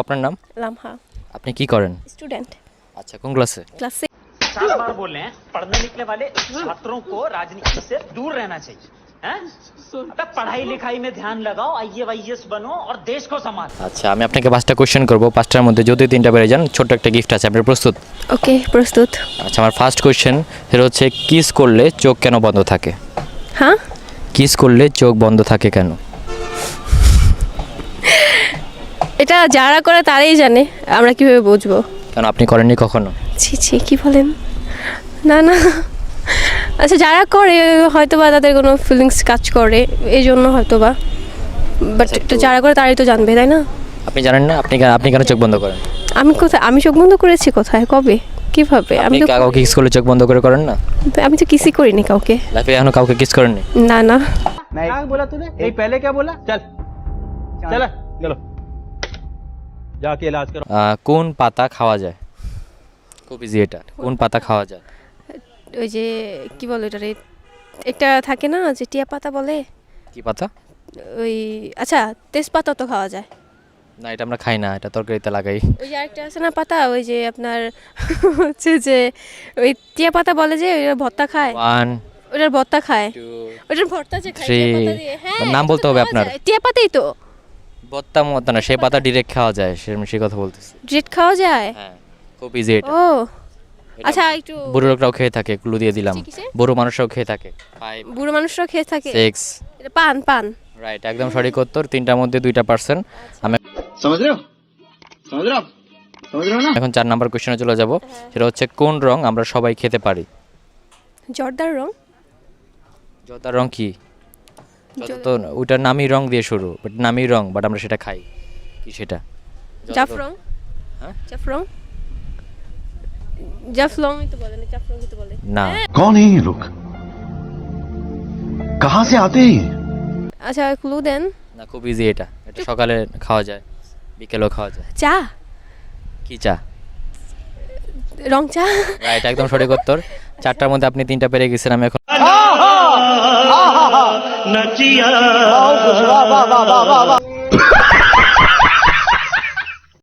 আপনার নাম? লামহা। আপনি কি করেন? স্টুডেंट। আচ্ছা, কোন ক্লাসে? क्लास 6। 4 बार बोल रहे हैं पढ़ने निकले वाले छात्रों को राजनीति से दूर रहना चाहिए हैं? अबे पढ़ाई लिखाई में ध्यान लगाओ, आईएएस बनो और देश को संभालो। আচ্ছা, আমি আপনাকে 5টা কোশ্চেন করব। 5টার মধ্যে যদি 3টা পেরে যান ছোট্ট একটা গিফট আছে। আপনি প্রস্তুত? ओके प्रस्तुत। আচ্ছা, আমার ফার্স্ট কোশ্চেন সেটা হচ্ছে কিস করলে চোখ কেন বন্ধ থাকে? हाँ কিস করলে চোখ বন্ধ থাকে কেন? এটা যারা করে তারাই জানে, আমরা কিভাবে বুঝবো? কেন আপনি করেননি কখনো? ছি ছি কি বলেন? না না, আচ্ছা যারা করে হয়তো বা তাদের কোনো ফিলিংস কাজ করে এই জন্য হয়তো বা, বাট যারা করে তারাই তো জানবে, তাই না? আপনি জানেন না? আপনি কেন চোখ বন্ধ করেন? আমি কোথায়, আমি চোখ বন্ধ করেছি কোথায়, কবে, কিভাবে? আপনি কাউকে কিস করলে চোখ বন্ধ করে করেন না? আমি তো কিসই করিনি কাউকে। লাইফে এখনো কাউকে কিস করেননি? না না। क्या बोला तूने? नहीं पहले क्या बोला? चल चल चलो जाके इलाज करो। কোন পাতা খাওয়া যায়? খুব ইজি এটা। কোন পাতা খাওয়া যায়? ওই যে কি বলে এটা রে, একটা থাকে না যে টিয়া পাতা বলে, কি পাতা? ওই আচ্ছা তেজপাতা তো খাওয়া যায়। না, এটা আমরা খাই না, এটা তরকারিতে লাগাই। ওই যে আরেকটা আছে না পাতা, ওই যে আপনার হচ্ছে যে ওই টিয়া পাতা বলে যে ওইটার ভর্তা খায়। 1 ওইটার ভর্তা খায়, 2 ওইটার ভর্তা যে খায় 3 টিয়া পাতা দিয়ে। হ্যাঁ নাম বলতে হবে আপনার। টিয়া পাতাই তো। বত্তা মত না, সেই পাতা ডিরেক্ট খাওয়া যায়, সেই কথা বলতেছি। ডিরেক্ট খাওয়া যায়? হ্যাঁ, খুব ইজি এটা। ও আচ্ছা, একটু বুড়ো লোকরাও খেয়ে থাকে, ক্লু দিয়ে দিলাম। কিসে? বুড়ো মানুষরাও খেয়ে থাকে। 5 বুড়ো মানুষরা খেয়ে থাকে 6 এটা। পান পান। রাইট, একদম সঠিক উত্তর। 3টার মধ্যে 2টা পারছেন। আমি समझ रहे हो समझ रहे हो समझ रहे हो ना? এখন 4 নাম্বার কোশ্চেনে চলে যাব। সেটা হচ্ছে কোন রং আমরা সবাই খেতে পারি? জর্দার রং। জর্দার রং কি? তো ওটার নামই রং দিয়ে শুরু, বাট নামই রং, বাট আমরা সেটা খাই। কি সেটা? জাফরং। হ্যাঁ? জাফরং জাফলংই তো বলে না, জাফরংই তো বলে না। कौन है ये लोग कहाँ से आते हैं ये? আচ্ছা ক্লু দেন। না, খুব ইজি এটা। এটা সকালে খাওয়া যায়, বিকেলেও খাওয়া যায়। চা। কি চা? রং চা। রাইট, একদম সঠিক উত্তর। 4টার মধ্যে আপনি 3টা পেরে গেছেন। আমি এখন नचिया